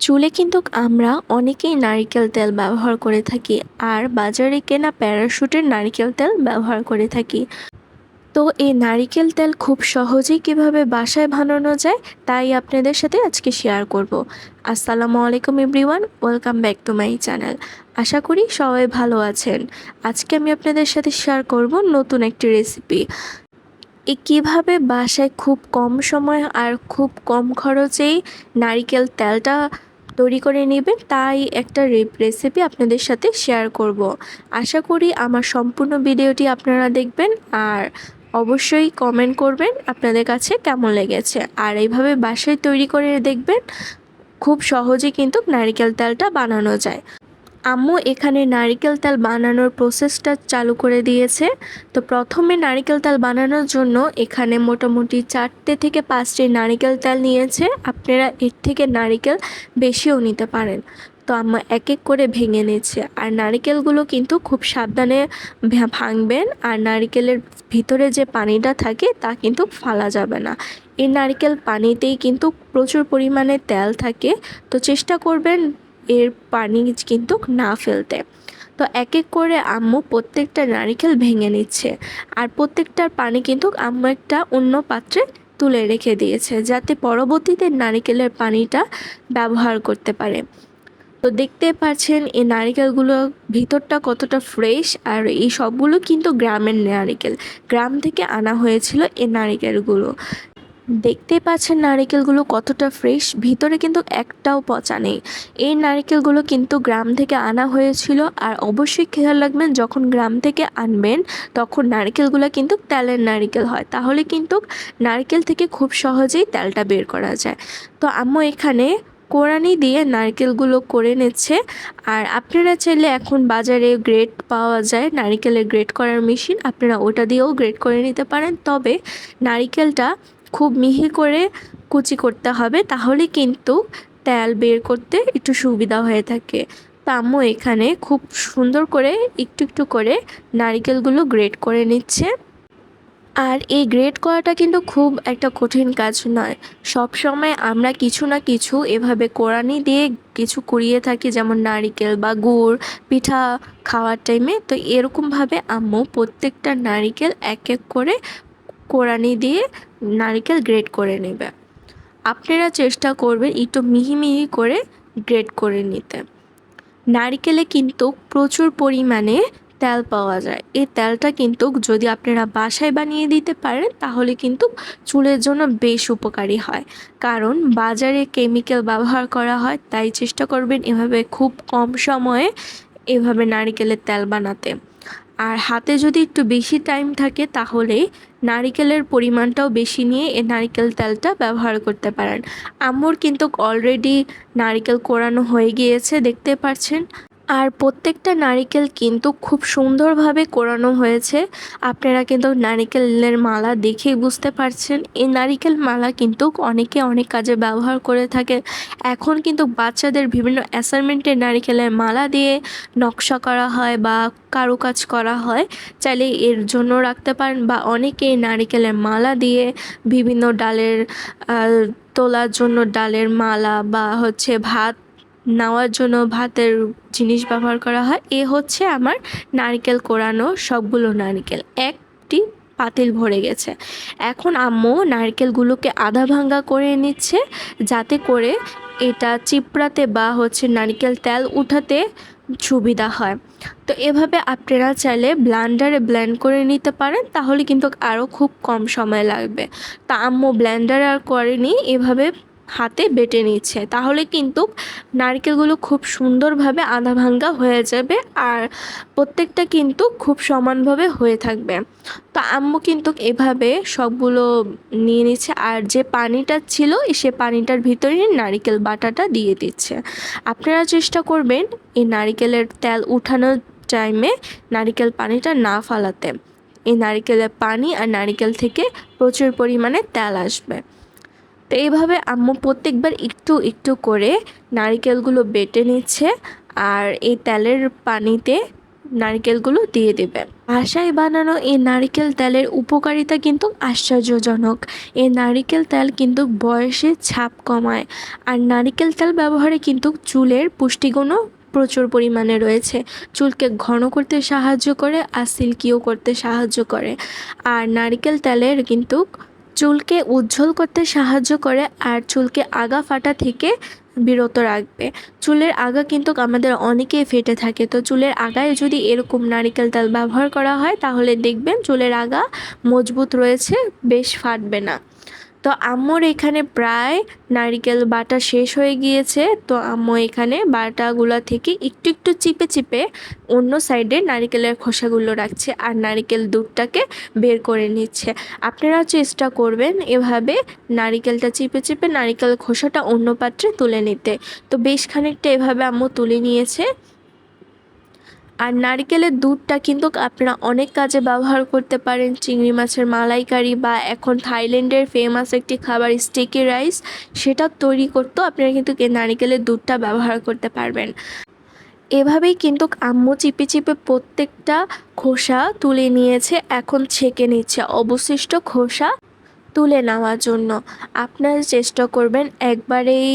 চুলে কিন্তু আমরা অনেকেই নারিকেল তেল ব্যবহার করে থাকি আর বাজারে কেনা প্যারাশুটের নারিকেল তেল ব্যবহার করে থাকি। তো এই নারিকেল তেল খুব সহজেই কিভাবে বাসায় বানানো যায় তাই আপনাদের সাথে আজকে শেয়ার করব। আসসালামু আলাইকুম everyone, welcome back to my channel. আশা করি সবাই ভালো আছেন। আজকে আমি আপনাদের সাথে শেয়ার করব নতুন একটি রেসিপি। কীভাবে বাসায় খুব কম সময় আর খুব কম খরচেই নারিকেল তেলটা তৈরি করে নেবেন তাই একটা রেসিপি আপনাদের সাথে শেয়ার করব। আশা করি আমার সম্পূর্ণ ভিডিওটি আপনারা দেখবেন আর অবশ্যই কমেন্ট করবেন আপনাদের কাছে কেমন লেগেছে। আর এইভাবে বাসায় তৈরি করে দেখবেন, খুব সহজে কিন্তু নারিকেল তেলটা বানানো যায়। আম্মু এখানে নারিকেল তেল বানানোর প্রসেসটা চালু করে দিয়েছে। তো প্রথমে নারিকেল তেল বানানোর জন্য এখানে মোটামুটি 4 থেকে 5টি নারিকেল তেল নিয়েছে। আপনারা এর থেকে নারিকেল বেশিও নিতে পারেন। তো আম্মু এক এক করে ভেঙে নিচ্ছে আর নারিকেলগুলো কিন্তু খুব সাবধানে ভাঙবেন। আর নারিকেলের ভিতরে যে পানিটা থাকে তা কিন্তু ফালা যাবে না। এই নারিকেল পানিতেই কিন্তু প্রচুর পরিমাণে তেল থাকে, তো চেষ্টা করবেন এর পানি কিন্তু না ফেলতে। তো এক এক করে আম্মু প্রত্যেকটা নারিকেল ভেঙে নিচ্ছে আর প্রত্যেকটার পানি কিন্তু আম্মু একটা অন্য পাত্রে তুলে রেখে দিয়েছে যাতে পরবর্তীতে নারিকেলের পানিটা ব্যবহার করতে পারে। তো দেখতে পাচ্ছেন এই নারিকেলগুলো ভিতরটা কতটা ফ্রেশ, আর এই সবগুলো কিন্তু গ্রামের নারিকেল, গ্রাম থেকে আনা হয়েছিল এই নারিকেলগুলো। দেখতেই পাচ্ছেন নারিকেলগুলো কতটা ফ্রেশ, ভিতরে কিন্তু একটাও পচা নেই। এই নারিকেলগুলো কিন্তু গ্রাম থেকে আনা হয়েছিল। আর অবশ্যই খেয়াল রাখবেন যখন গ্রাম থেকে আনবেন তখন নারিকেলগুলো কিন্তু তেলের নারিকেল হয়, তাহলে কিন্তু নারকেল থেকে খুব সহজেই তেলটা বের করা যায়। তো আম্মু এখানে কোড়ানি দিয়ে নারকেলগুলো করে নিচ্ছে। আর আপনারা চাইলে এখন বাজারে গ্রেট পাওয়া যায়, নারিকেলের গ্রেট করার মেশিন, আপনারা ওটা দিয়েও গ্রেট করে নিতে পারেন। তবে নারিকেলটা খুব মিহি করে কুচি করতে হবে, তাহলে কিন্তু তেল বের করতে একটু সুবিধা হয়ে থাকে। তো আম্মু এখানে খুব সুন্দর করে একটু একটু করে নারিকেলগুলো গ্রেট করে নিচ্ছে। আর এই গ্রেট করাটা কিন্তু খুব একটা কঠিন কাজ নয়। সব সময় আমরা কিছু না কিছু এভাবে কোড়ানি দিয়ে কিছু কুড়িয়ে থাকি, যেমন নারিকেল বা গুড় পিঠা খাওয়ার টাইমে। তো এরকমভাবে আম্মু প্রত্যেকটা নারিকেল এক এক করে কোড়ানি দিয়ে নারিকেল গ্রেট করে নেবে। আপনারা চেষ্টা করবেন একটু মিহি মিহি করে গ্রেট করে নিতে। নারিকেলে কিন্তু প্রচুর পরিমাণে তেল পাওয়া যায়। এই তেলটা কিন্তু যদি আপনারা বাসায় বানিয়ে দিতে পারেন তাহলে কিন্তু চুলের জন্য বেশ উপকারী হয়, কারণ বাজারে কেমিক্যাল ব্যবহার করা হয়। তাই চেষ্টা করবেন এভাবে খুব কম সময়ে এভাবে নারিকেলের তেল বানাতে। আর হাতে যদি একটু বেশি টাইম থাকে তাহলে নারিকেলের পরিমাণটাও বেশি নিয়ে এই নারিকেল তেলটা ব্যবহার করতে পারেন। আম্মুর কিন্তু অলরেডি নারিকেল কোড়ানো হয়ে গিয়েছে, দেখতে পাচ্ছেন। আর প্রত্যেকটা নারিকেল কিন্তু খুব সুন্দরভাবে কোড়ানো হয়েছে। আপনারা কিন্তু নারিকেলের মালা দেখেই বুঝতে পারছেন। এই নারিকেল মালা কিন্তু অনেকে অনেক কাজে ব্যবহার করে থাকে। এখন কিন্তু বাচ্চাদের বিভিন্ন অ্যাসাইনমেন্টে নারিকেলের মালা দিয়ে নকশা করা হয় বা কারুকাজ করা হয়, চাইলে এর জন্য রাখতে পারেন। বা অনেকে নারিকেলের মালা দিয়ে বিভিন্ন ডালের তোলার জন্য ডালের মালা বা ভাত নেওয়ার জন্য ভাতের জিনিস ব্যবহার করা হয়। এ হচ্ছে আমার নারকেল কোড়ানো সবগুলো নারকেল একটি পাতিল ভরে গেছে। এখন আম্মু নারকেলগুলোকে আধা ভাঙ্গা করে নিচ্ছে যাতে করে এটা চিপড়াতে বা নারকেল তেল উঠাতে সুবিধা হয়। তো এভাবে আপনারা চাইলে ব্লেন্ডারে ব্লেন্ড করে নিতে পারেন, তাহলে কিন্তু আরও খুব কম সময় লাগবে। তা আম্মু ব্লেন্ডারে আর করেনি, এভাবে হাতে বেটে নিচ্ছে, তাহলে কিন্তু নারকেলগুলো খুব সুন্দরভাবে আধা ভাঙ্গা হয়ে যাবে আর প্রত্যেকটা কিন্তু খুব সমানভাবে হয়ে থাকবে। তো আম্মু কিন্তু এভাবে সবগুলো নিয়ে নিচ্ছে আর যে পানিটা ছিল সে পানিটার ভিতরে নারকেল বাটাটা দিয়ে দিচ্ছে। আপনারা চেষ্টা করবেন এই নারকেলের তেল উঠানোর টাইমে নারকেল পানিটা না ফালাতে। এই নারকেলের পানি আর নারকেল থেকে প্রচুর পরিমাণে তেল আসবে। তো এইভাবে আম্মু প্রত্যেকবার একটু একটু করে নারকেলগুলো বেটে নিচ্ছে আর এই তেলের পানিতে নারকেলগুলো দিয়ে দেবে। বাসায় বানানো এই নারিকেল তেলের উপকারিতা কিন্তু আশ্চর্যজনক। এই নারিকেল তেল কিন্তু বয়সে ছাপ কমায়, আর নারিকেল তেল ব্যবহারে কিন্তু চুলের পুষ্টিগুণও প্রচুর পরিমাণে রয়েছে। চুলকে ঘন করতে সাহায্য করে আর সিল্কিও করতে সাহায্য করে। আর নারিকেল তেলের কিন্তু চুলকে উজ্জ্বল করতে সাহায্য করে আর চুলকে আগা ফাটা থেকে বিরত রাখবে। চুলের আগা কিন্তু আমাদের অনেকেই ফেটে থাকে, তো চুলের আগায় যদি এরকম নারিকেল তেল ব্যবহার করা হয় তাহলে দেখবেন চুলের আগা মজবুত রয়েছে, বেশ ফাটবে না। তো আম্মুর এখানে প্রায় নারিকেল বাটা শেষ হয়ে গিয়েছে, তো আম্মু এখানে বাটাগুলো থেকে একটু একটু চিপে চিপে অন্য সাইডে নারিকেলের খোসাগুলো রাখছে আর নারিকেল দুধটাকে বের করে নিচ্ছে। আপনারাও চেষ্টা করবেন এভাবে নারিকেলটা চিপে চিপে নারিকেল খোসাটা অন্য পাত্রে তুলে নিতে। তো বেশ খানিকটা এভাবে আম্মু তুলে নিয়েছে। আর নারকেলের দুধটা কিন্তু আপনারা অনেক কাজে ব্যবহার করতে পারেন। চিংড়ি মাছের মালাইকারি বা এখন থাইল্যান্ডের ফেমাস একটি খাবার স্টিকি রাইস, সেটা তৈরি করতেও আপনারা কিন্তু এই নারকেলের দুধটা ব্যবহার করতে পারবেন। এভাবেই কিন্তু আম্মু চিপে চিপে প্রত্যেকটা খোসা তুলে নিয়েছে, এখন ছেঁকে নিচ্ছে অবশিষ্ট খোসা তুলে নেওয়ার জন্য। আপনারা চেষ্টা করবেন একবারেই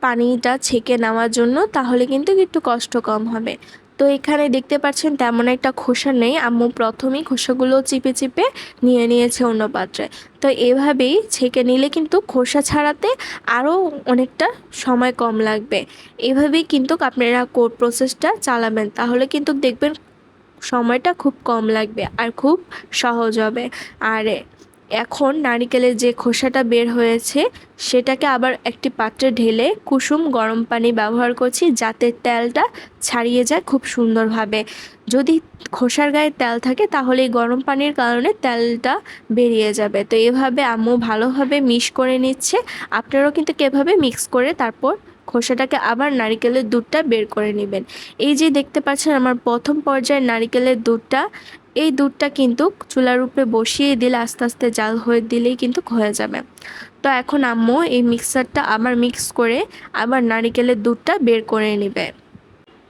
পানিটা ছেঁকে নেওয়ার জন্য, তাহলে কিন্তু একটু কষ্ট কম হবে। তো এখানে দেখতে পাচ্ছেন তেমন একটা খোসা নেই, আম্মু প্রথমেই খোসাগুলো চিপে চিপে নিয়ে নিয়েছে অন্য পাত্রে। তো এভাবেই ছেঁকে নিলে কিন্তু খোসা ছাড়াতে আরও অনেকটা সময় কম লাগবে। এভাবেই কিন্তু আপনারা প্রসেসটা চালাবেন, তাহলে কিন্তু দেখবেন সময়টা খুব কম লাগবে আর খুব সহজ হবে। আর এখন নারিকেলের যে খোসাটা বের হয়েছে সেটাকে আবার একটি পাত্রে ঢেলে কুসুম গরম পানি ব্যবহার করছি, যাতে তেলটা ছাড়িয়ে যায় খুব সুন্দরভাবে। যদি খোসার গায়ে তেল থাকে তাহলে এই গরম পানির কারণে তেলটা বেরিয়ে যাবে। তো এভাবে আম্মু ভালোভাবে মিক্স করে নিচ্ছে। আপনারাও কিন্তু এভাবে মিক্স করে তারপর খোসাটাকে আবার নারিকেলের দুধটা বের করে নেবেন। এই যে দেখতে পাচ্ছেন আমার প্রথম পর্যায়ে নারিকেলের দুধটা, এই দুধটা কিন্তু চুলার উপরে বসিয়ে দিলে আস্তে আস্তে জাল হয়ে দিলেই কিন্তু হয়ে যাবে। তো এখন আম্মু এই মিক্সারটা আবার মিক্স করে আবার নারিকেলের দুধটা বের করে নেবে।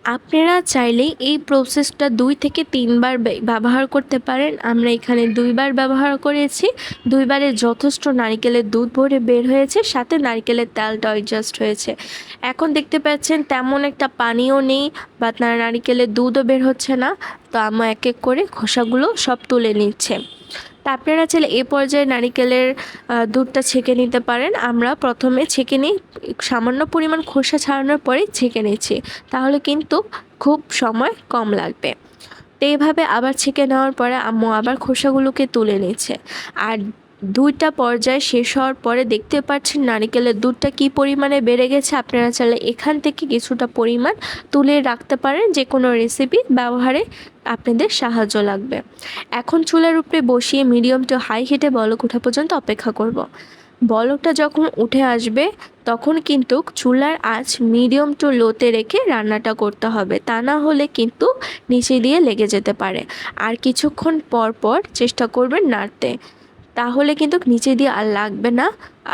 আপনারা চাইলেই এই প্রসেসটা 2 থেকে 3 বার ব্যবহার করতে পারেন। আমরা এখানে 2 বার ব্যবহার করেছি। 2 বারে যথেষ্ট নারিকেলের দুধ ভরে বের হয়েছে, সাথে নারিকেলের তেলটা অ্যাডজাস্ট হয়েছে। এখন দেখতে পাচ্ছেন তেমন একটা পানিও নেই বা নারিকেলের দুধও বের হচ্ছে না। তো আম্মু এক এক করে খোসাগুলো সব তুলে নিচ্ছে। তা আপনারা চাইলে এ পর্যায়ে নারিকেলের দুধটা ছেঁকে নিতে পারেন। আমরা প্রথমে ছেঁকে নিই, সামান্য পরিমাণ খোসা ছাড়ানোর পরেই ছেঁকে নিচ্ছি, তাহলে কিন্তু খুব সময় কম লাগবে। তো এইভাবে আবার ছেঁকে নেওয়ার পরে আম্মু আবার খোসাগুলোকে তুলে নিচ্ছে। আর 2টা পর্যায়ে শেষ হওয়ার পরে দেখতে পাচ্ছেন নারিকেলের দুধটা কী পরিমাণে বেড়ে গেছে। আপনারা চাইলে এখান থেকে কিছুটা পরিমাণ তুলে রাখতে পারেন, যে কোনো রেসিপি ব্যবহারে আপনাদের সাহায্য লাগবে। এখন চুলার উপরে বসিয়ে মিডিয়াম টু হাই হিটে বলক ওঠা পর্যন্ত অপেক্ষা করব। বলকটা যখন উঠে আসবে তখন কিন্তু চুলার আঁচ মিডিয়াম টু লোতে রেখে রান্নাটা করতে হবে, তা না হলে কিন্তু নিচে দিয়ে লেগে যেতে পারে। আর কিছুক্ষণ পর পর চেষ্টা করবেন নাড়তে, তাহলে কিন্তু নিচে দিয়ে আর লাগবে না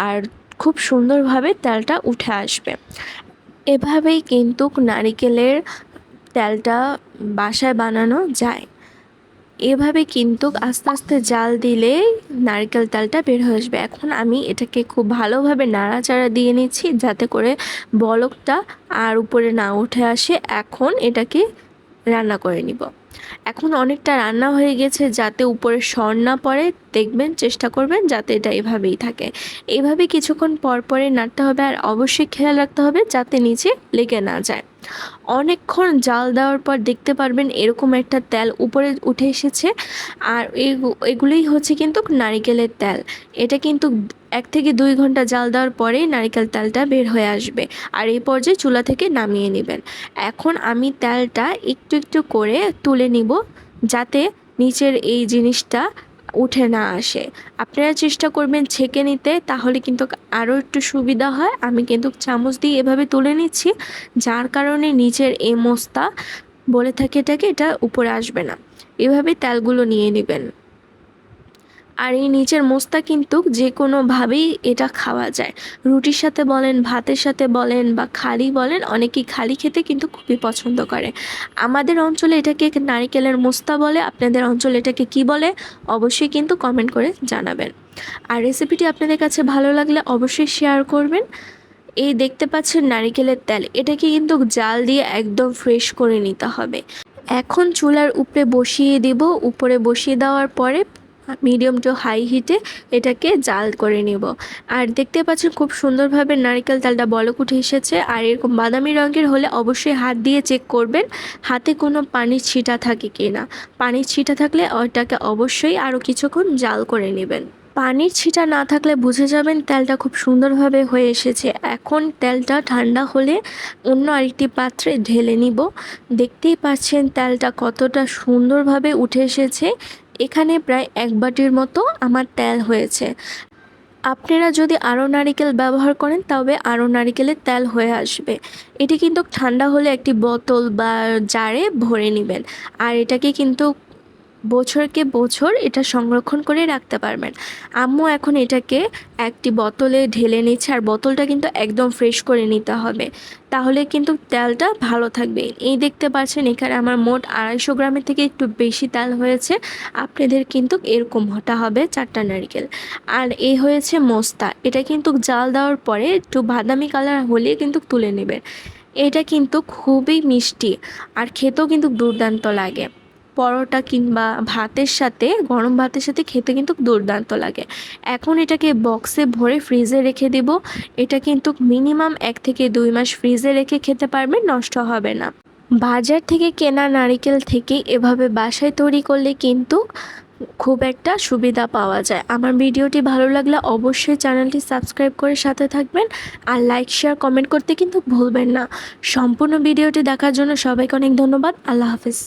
আর খুব সুন্দরভাবে তেলটা উঠে আসবে। এভাবেই কিন্তু নারিকেলের তেলটা বাসায় বানানো যায়। এভাবে কিন্তু আস্তে আস্তে জাল দিলে নারকেল তেলটা বের হয়ে আসবে। এখন আমি এটাকে খুব ভালোভাবে নাড়াচাড়া দিয়ে নিচ্ছি, যাতে করে বলকটা আর উপরে না উঠে আসে। এখন এটাকে রান্না করে নিব। এখন অনেকটা রান্না হয়ে গেছে, যাতে উপরে সর না পড়ে দেখবেন, চেষ্টা করবেন যাতে এটা এভাবেই থাকে। এইভাবে কিছুক্ষণ পর পরে নাড়তে হবে আর অবশ্যই খেয়াল রাখতে হবে যাতে নিচে লেগে না যায়। অনেকক্ষণ জাল দেওয়ার পর দেখতে পারবেন এরকম একটা তেল উপরে উঠে এসেছে। আর এগুলোই হচ্ছে কিন্তু নারিকেলের তেল। এটা কিন্তু 1 থেকে 2 ঘন্টা জাল দেওয়ার পরেই নারিকেল তেলটা বের হয়ে আসবে। আর এই পর্যায়ে চুলা থেকে নামিয়ে নেবেন। এখন আমি তেলটা একটু একটু করে তুলে নিব, যাতে নিচের এই জিনিসটা উঠে না আসে। আপনারা চেষ্টা করবেন ছেঁকে নিতে, তাহলে কিন্তু আরও একটু সুবিধা হয়। আমি কিন্তু চামচ দিয়ে এভাবে তুলে নিচ্ছি, যার কারণে নিচের এই মোস্তা বলে থাকে এটাকে, এটা উপরে আসবে না। এভাবে তেলগুলো নিয়ে নেবেন। আর এই নিচের মোস্তা কিন্তু যে কোনোভাবেই এটা খাওয়া যায়, রুটির সাথে বলেন, ভাতের সাথে বলেন বা খালি বলেন, অনেকেই খালি খেতে কিন্তু খুবই পছন্দ করে। আমাদের অঞ্চলে এটাকে নারিকেলের মোস্তা বলে, আপনাদের অঞ্চলে এটাকে কি বলে অবশ্যই কিন্তু কমেন্ট করে জানাবেন। আর রেসিপিটি আপনাদের কাছে ভালো লাগলে অবশ্যই শেয়ার করবেন। এই দেখতে পাচ্ছেন নারিকেলের তেল, এটাকে কিন্তু জাল দিয়ে একদম ফ্রেশ করে নিতে হবে। এখন চুলার উপরে বসিয়ে দিব, উপরে বসিয়ে দেওয়ার পরে মিডিয়াম টু হাই হিটে এটাকে জাল করে নেব। আর দেখতে পাচ্ছেন খুব সুন্দরভাবে নারকেল তেলটা বলক উঠে এসেছে। আর এরকম বাদামি রঙের হলে অবশ্যই হাত দিয়ে চেক করবেন হাতে কোনো পানির ছিটা থাকে কি না। পানির ছিটা থাকলে ওইটাকে অবশ্যই আরও কিছুক্ষণ জাল করে নেবেন। পানির ছিটা না থাকলে বুঝে যাবেন তেলটা খুব সুন্দরভাবে হয়ে এসেছে। এখন তেলটা ঠান্ডা হলে অন্য আরেকটি পাত্রে ঢেলে নিব। দেখতেই পাচ্ছেন তেলটা কতটা সুন্দরভাবে উঠে এসেছে। এখানে প্রায় 1 বাটির মতো আমার তেল হয়েছে। আপনারা যদি আরও নারিকেল ব্যবহার করেন তবে আরও নারিকেলের তেল হয়ে আসবে। এটি কিন্তু ঠান্ডা হলে একটি বোতল বা জারে ভরে নেবেন। আর এটাকে কিন্তু বছরকে বছর এটা সংরক্ষণ করে রাখতে পারবেন। আম্মু এখন এটাকে একটি বোতলে ঢেলে নিচ্ছে, আর বোতলটা কিন্তু একদম ফ্রেশ করে নিতে হবে, তাহলে কিন্তু তেলটা ভালো থাকবে। এই দেখতে পাচ্ছেন এখানে আমার মোট 250 গ্রামের থেকে একটু বেশি তেল হয়েছে। আপনাদের কিন্তু এরকম হতে হবে 4টা নারকেল। আর এই হয়েছে মোস্তা, এটা কিন্তু জাল দেওয়ার পরে একটু বাদামি কালার হলে কিন্তু তুলে নেবেন। এটা কিন্তু খুবই মিষ্টি আর খেতেও কিন্তু দুর্দান্ত লাগে। পরোটা কিংবা ভাতের সাথে, গরম ভাতের সাথে খেতে কিন্তু দুর্দান্ত লাগে। এখন এটাকে বক্সে ভরে ফ্রিজে রেখে দেব। এটা কিন্তু মিনিমাম 1 থেকে 2 মাস ফ্রিজে রেখে খেতে পারবেন, নষ্ট হবে না। বাজার থেকে কেনা নারিকেল থেকে এভাবে বাসায় তৈরি করলে কিন্তু খুব একটা সুবিধা পাওয়া যায়। আমার ভিডিওটি ভালো লাগলে অবশ্যই চ্যানেলটি সাবস্ক্রাইব করে সাথে থাকবেন, আর লাইক শেয়ার কমেন্ট করতে কিন্তু ভুলবেন না। সম্পূর্ণ ভিডিওটি দেখার জন্য সবাইকে অনেক ধন্যবাদ। আল্লাহ হাফেজ।